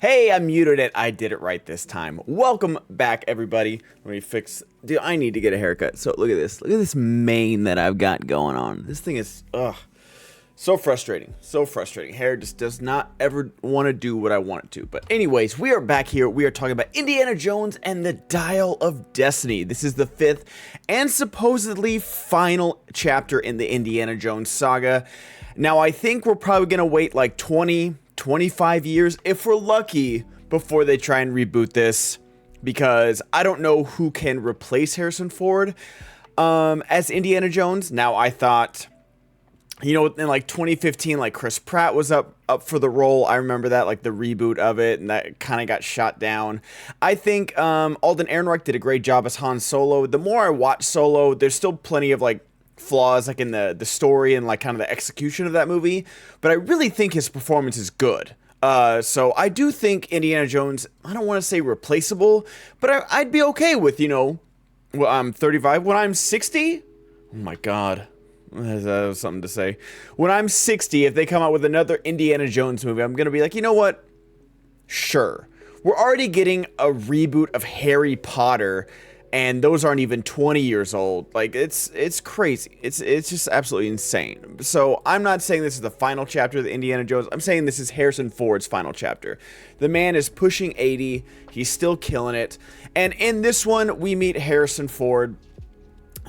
Hey, I muted it. I did it right this time. Welcome back, everybody. Let me fix... Dude, I need to get a haircut. So look at this. Look at this mane that I've got going on. This thing is... so frustrating. So frustrating. Hair just does not ever want to do what I want it to. But anyways, we are back here. We are talking about Indiana Jones and the Dial of Destiny. This is the 5th and supposedly final chapter in the Indiana Jones saga. Now, I think we're probably going to wait like 25 years, if we're lucky, before they try and reboot this, because I don't know who can replace Harrison Ford as Indiana Jones. Now, I thought, you know, in like 2015, like Chris Pratt was up for the role. I remember that, like the reboot of it, and that kind of got shot down. I think Alden Ehrenreich did a great job as Han Solo. The more I watch Solo, there's still plenty of like flaws like in the story and like kind of the execution of that movie, but I really think his performance is good. So I do think Indiana Jones, I don't want to say replaceable, but I'd be okay with, you know, well, I'm 35, when I'm 60, oh my god, that was something to say. When I'm 60, if they come out with another Indiana Jones movie, I'm gonna be like, you know what, sure. We're already getting a reboot of Harry Potter, and those aren't even 20 years old. Like, it's crazy. It's just absolutely insane. So I'm not saying this is the final chapter of the Indiana Jones. I'm saying this is Harrison Ford's final chapter. The man is pushing 80. He's still killing it. And in this one, we meet Harrison Ford.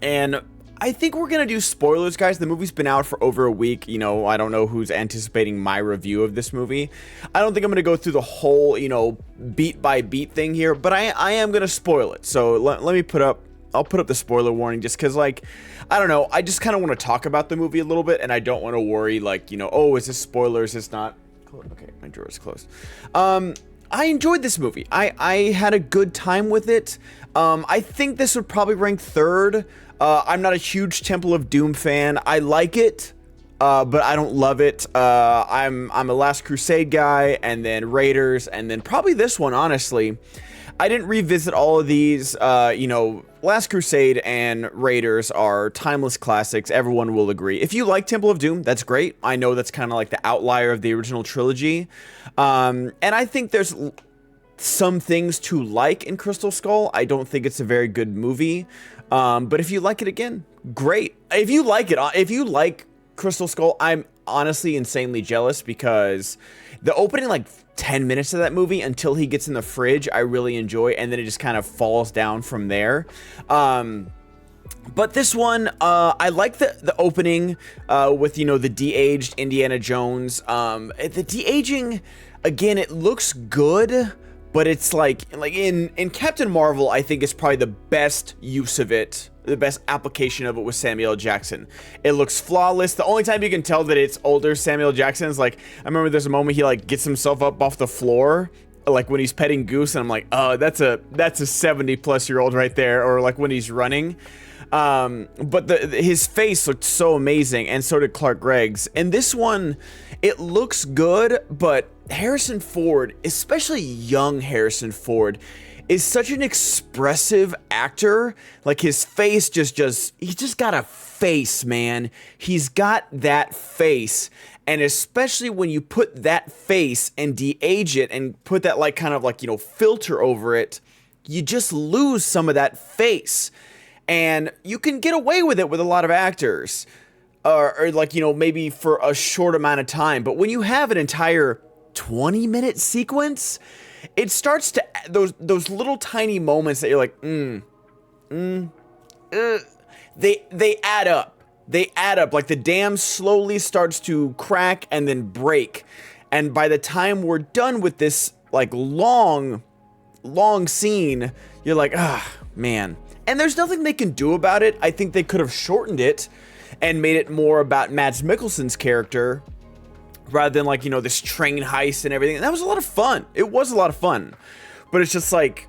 And I think we're going to do spoilers, guys. The movie's been out for over a week. You know, I don't know who's anticipating my review of this movie. I don't think I'm going to go through the whole, you know, beat by beat thing here, but I am going to spoil it. So let me I'll put up the spoiler warning just because, like, I don't know. I just kind of want to talk about the movie a little bit, and I don't want to worry, like, you know, oh, is this spoiler? Is this not? Okay, my drawer is closed. I enjoyed this movie. I had a good time with it. I think this would probably rank 3rd. I'm not a huge Temple of Doom fan. I like it, but I don't love it. I'm a Last Crusade guy, and then Raiders, and then probably this one, honestly. I didn't revisit all of these. You know, Last Crusade and Raiders are timeless classics. Everyone will agree. If you like Temple of Doom, that's great. I know that's kind of like the outlier of the original trilogy. And I think there's some things to like in Crystal Skull. I don't think it's a very good movie. But if you like it, again, great. If you like Crystal Skull, I'm honestly insanely jealous, because the opening like 10 minutes of that movie until he gets in the fridge, I really enjoy, and then it just kind of falls down from there. But this one, I like the opening with, you know, the de-aged Indiana Jones. The de-aging, again, it looks good, but it's like in Captain Marvel, I think it's probably the best use of it. The best application of it was Samuel L. Jackson. It looks flawless. The only time you can tell that it's older Samuel L. Jackson is, like, I remember there's a moment he like gets himself up off the floor, like when he's petting Goose, and I'm like, oh, that's a 70-plus-year-old right there. Or like when he's running. But his face looked so amazing, and so did Clark Gregg's. And this one, it looks good, but Harrison Ford, especially young Harrison Ford, is such an expressive actor. Like, his face he's just got a face, man. He's got that face. And especially when you put that face and de-age it and put that, like, kind of like, you know, filter over it, you just lose some of that face. And you can get away with it with a lot of actors. Or like, you know, maybe for a short amount of time. But when you have an entire 20-minute sequence, it starts to, those little tiny moments that you're like, they add up. They add up. Like, the dam slowly starts to crack and then break. And by the time we're done with this, like, long scene, you're like, man. And there's nothing they can do about it. I think they could have shortened it and made it more about Mads Mikkelsen's character, rather than, like, you know, this train heist and everything. And that was a lot of fun. It was a lot of fun. But it's just like,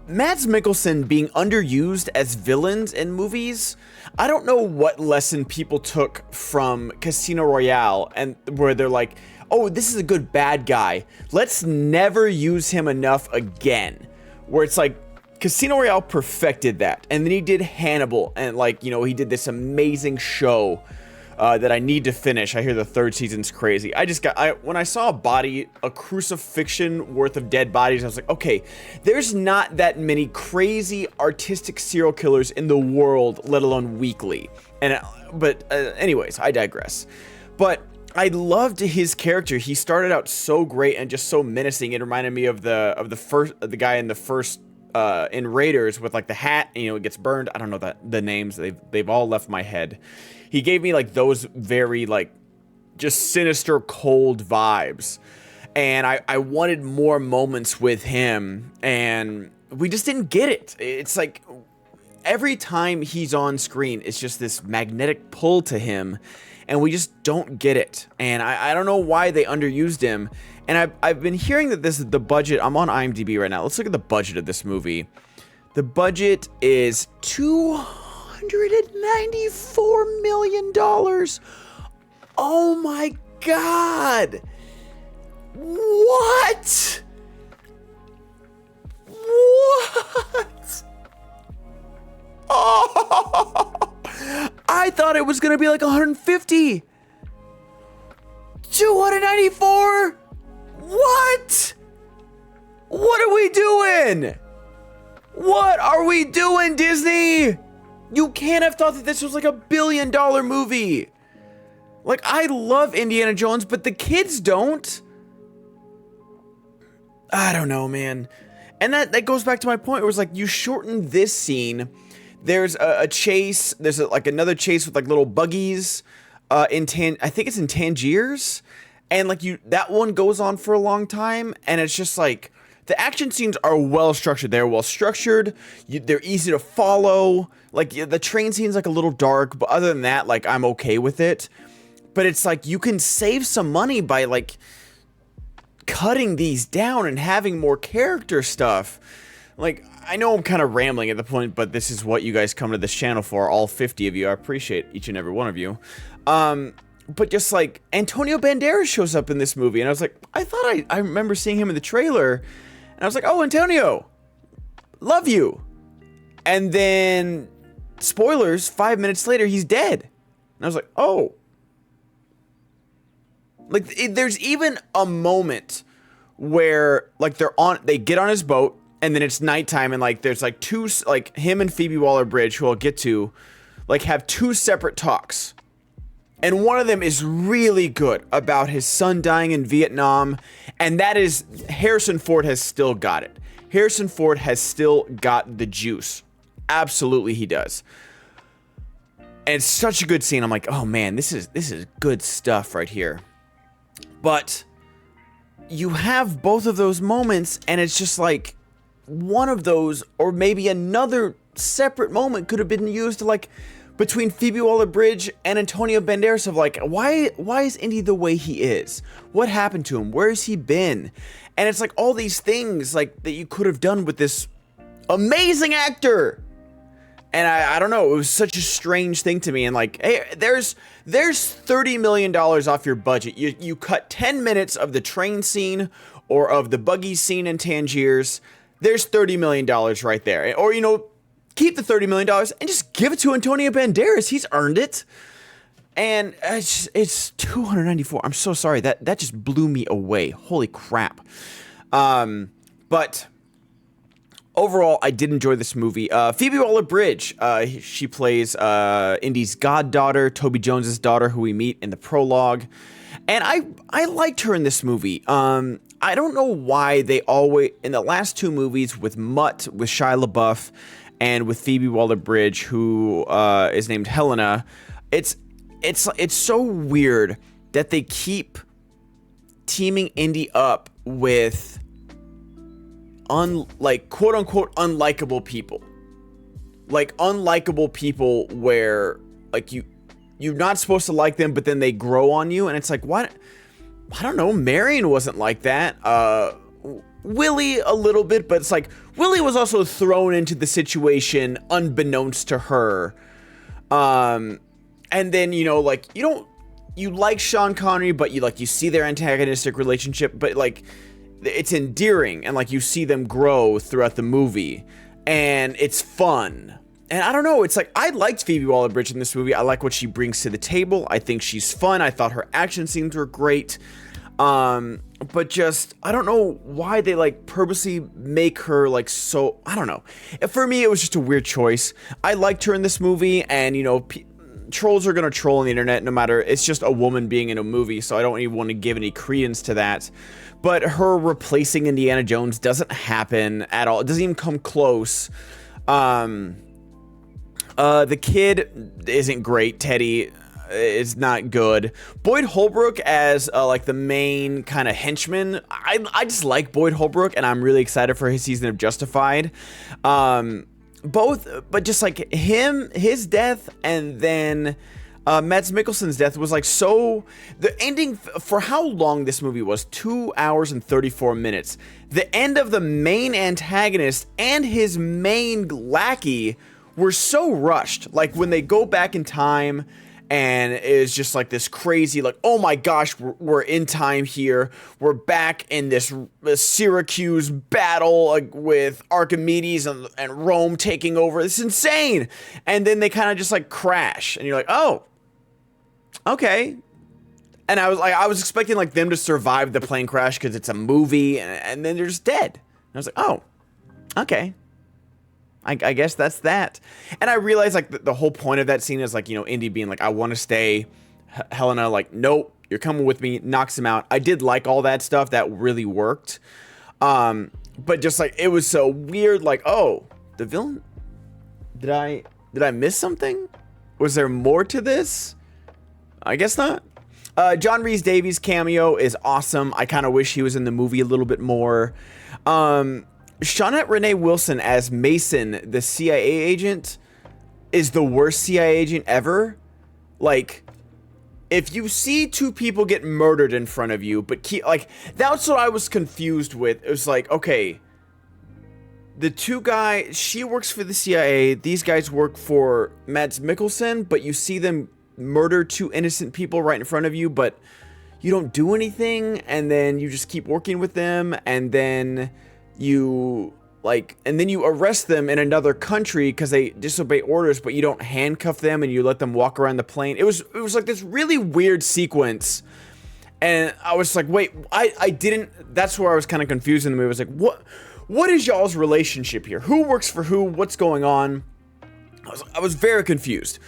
Mads Mikkelsen being underused as villains in movies, I don't know what lesson people took from Casino Royale, and where they're like, oh, this is a good bad guy. Let's never use him enough again. Where it's like, Casino Royale perfected that. And then he did Hannibal, and, like, you know, he did this amazing show that I need to finish. I hear the third season's crazy. When I saw a crucifixion worth of dead bodies, I was like, okay, there's not that many crazy artistic serial killers in the world, let alone weekly. But anyways, I digress. But I loved his character. He started out so great and just so menacing. It reminded me of the guy in the first in Raiders with like the hat, and, it gets burned. I don't know the names. They've all left my head. He gave me like those very like just sinister, cold vibes, and I wanted more moments with him, and we just didn't get it. It's like every time he's on screen, it's just this magnetic pull to him, and we just don't get it. And I don't know why they underused him. And I've been hearing that this is the budget. I'm on IMDb right now. Let's look at the budget of this movie. The budget is $294 million. Oh my God. What? What? Oh, I thought it was going to be like 150. 294? What? What are we doing? What are we doing, Disney? You can't have thought that this was like $1 billion movie. Like, I love Indiana Jones, but the kids don't. I don't know, man. And that goes back to my point. It was like, you shorten this scene. There's a chase. There's like another chase with like little buggies. I think it's in Tangiers. And like that one goes on for a long time, and it's just like the action scenes are well structured. They're well structured. They're easy to follow. Like the train scene's like a little dark, but other than that, like I'm okay with it. But it's like you can save some money by like cutting these down and having more character stuff. Like, I know I'm kind of rambling at the point, but this is what you guys come to this channel for, all 50 of you. I appreciate each and every one of you. But just like Antonio Banderas shows up in this movie, and I was like, I remember seeing him in the trailer, and I was like, oh, Antonio, love you. And then, spoilers, 5 minutes later, he's dead. And I was like, oh. Like, there's even a moment where like they get on his boat, and then it's nighttime, and like there's like him and Phoebe Waller-Bridge, who I'll get to, like have two separate talks. And one of them is really good about his son dying in Vietnam. And that is, Harrison Ford has still got it. Harrison Ford has still got the juice. Absolutely he does. And it's such a good scene. I'm like, oh man, this is good stuff right here. But you have both of those moments, and it's just like one of those, or maybe another separate moment could have been used to like, between Phoebe Waller-Bridge and Antonio Banderas of like, why is Indy the way he is? What happened to him? Where has he been? And it's like all these things like that you could have done with this amazing actor. And I don't know, it was such a strange thing to me. And like, hey, there's $30 million off your budget. You cut 10 minutes of the train scene or of the buggy scene in Tangiers. There's $30 million right there. Or, keep the $30 million and just give it to Antonio Banderas. He's earned it. And it's 294. I'm so sorry. That just blew me away. Holy crap. But overall, I did enjoy this movie. Phoebe Waller-Bridge, she plays Indy's goddaughter, Toby Jones's daughter, who we meet in the prologue. And I liked her in this movie. I don't know why they always, in the last two movies with Mutt, with Shia LaBeouf, and with Phoebe Waller-Bridge, who is named Helena, it's so weird that they keep teaming Indy up with quote unquote unlikable people. Like unlikable people where like you're not supposed to like them, but then they grow on you, and it's like, what? I don't know, Marion wasn't like that. Willie a little bit, but it's like Willie was also thrown into the situation unbeknownst to her. And then, like you like Sean Connery, but you see their antagonistic relationship, but like it's endearing, and like you see them grow throughout the movie, and it's fun. And I don't know, it's like, I liked Phoebe Waller-Bridge in this movie. I like what she brings to the table. I think she's fun. I thought her action scenes were great. But just, I don't know why they like purposely make her like so, I don't know. For me, it was just a weird choice. I liked her in this movie, and you know, trolls are gonna troll on the internet no matter, it's just a woman being in a movie, so I don't even want to give any credence to that. But her replacing Indiana Jones doesn't happen at all. It doesn't even come close. The kid isn't great. Teddy is not good. Boyd Holbrook as like the main kind of henchman. I just like Boyd Holbrook, and I'm really excited for his season of Justified. Both, but just like his death, and then Mads Mikkelsen's death was like so. The ending for how long this movie was, 2 hours and 34 minutes. The end of the main antagonist and his main lackey were so rushed. Like when they go back in time, and it's just like this crazy, like, oh my gosh, we're in time here. We're back in this Syracuse battle, like, with Archimedes and Rome taking over. It's insane. And then they kind of just like crash, and you're like, oh, okay. And I was expecting like them to survive the plane crash because it's a movie, and then they're just dead. And I was like, oh, okay. I guess that's that. And I realized like the whole point of that scene is like, you know, Indy being like, I want to stay. Helena like, nope, you're coming with me, knocks him out. I did like all that stuff. That really worked. But just like, it was so weird. Like, oh, the villain, did I miss something? Was there more to this? I guess not. John Rhys-Davies' cameo is awesome. I kind of wish he was in the movie a little bit more. Shawnette Renee Wilson as Mason, the CIA agent, is the worst CIA agent ever. Like, if you see two people get murdered in front of you, but like, that's what I was confused with. It was like, okay, the two guys, she works for the CIA, these guys work for Mads Mikkelsen, but you see them murder two innocent people right in front of you, but you don't do anything, and then you just keep working with them, and then you arrest them in another country because they disobey orders, but you don't handcuff them and you let them walk around the plane. It was like this really weird sequence, and I was like, wait, I didn't. That's where I was kind of confused in the movie. I was like, what is y'all's relationship here? Who works for who? What's going on? I was very confused.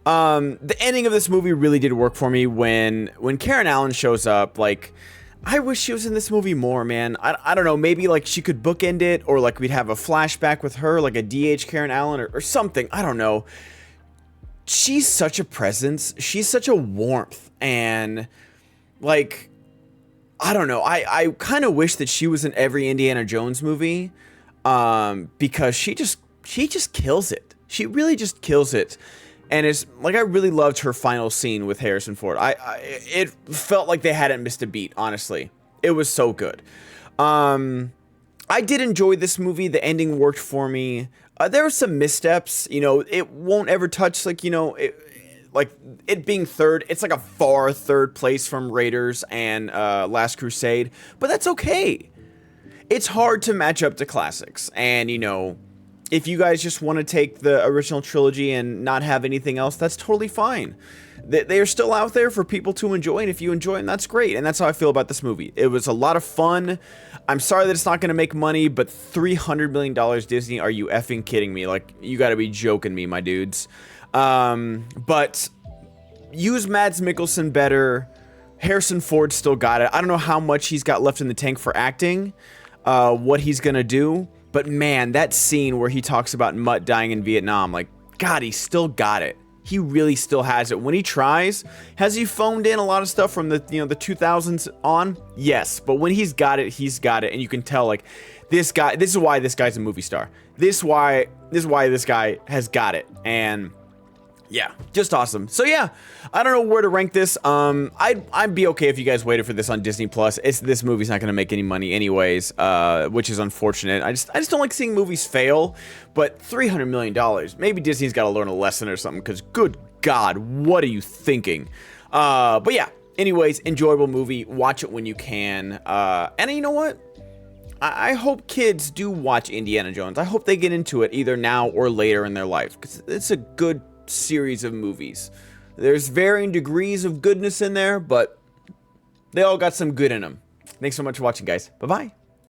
The ending of this movie really did work for me when Karen Allen shows up. Like, I wish she was in this movie more, man. I don't know, maybe like she could bookend it, or like we'd have a flashback with her, like a DH Karen Allen or something. I don't know. She's such a presence. She's such a warmth, and like, I don't know. I kind of wish that she was in every Indiana Jones movie, because she just kills it. She really just kills it. And it's like, I really loved her final scene with Harrison Ford. It felt like they hadn't missed a beat, honestly. It was so good. I did enjoy this movie. The ending worked for me. There were some missteps. You know, it won't ever touch, like, you know, it being third. It's like a far third place from Raiders and Last Crusade. But that's okay. It's hard to match up to classics. And, you know, if you guys just want to take the original trilogy and not have anything else, that's totally fine. They are still out there for people to enjoy, and if you enjoy them, that's great. And that's how I feel about this movie. It was a lot of fun. I'm sorry that it's not going to make money, but $300 million, Disney, are you effing kidding me? Like, you got to be joking me, my dudes. But use Mads Mikkelsen better. Harrison Ford still got it. I don't know how much he's got left in the tank for acting, what he's going to do. But man, that scene where he talks about Mutt dying in Vietnam, like, God, he still got it. He really still has it. When he tries, has he phoned in a lot of stuff from the 2000s on? Yes, but when he's got it, and you can tell, like, this is why this guy's a movie star. This is why this guy has got it. And yeah, just awesome. So yeah, I don't know where to rank this. I'd be okay if you guys waited for this on Disney Plus. This movie's not gonna make any money anyways, which is unfortunate. I just don't like seeing movies fail. But $300 million, maybe Disney's got to learn a lesson or something. Because good God, what are you thinking? But yeah, anyways, enjoyable movie. Watch it when you can. And you know what? I hope kids do watch Indiana Jones. I hope they get into it either now or later in their life, because it's a good series of movies. There's varying degrees of goodness in there, but they all got some good in them. Thanks so much for watching, guys. Bye-bye.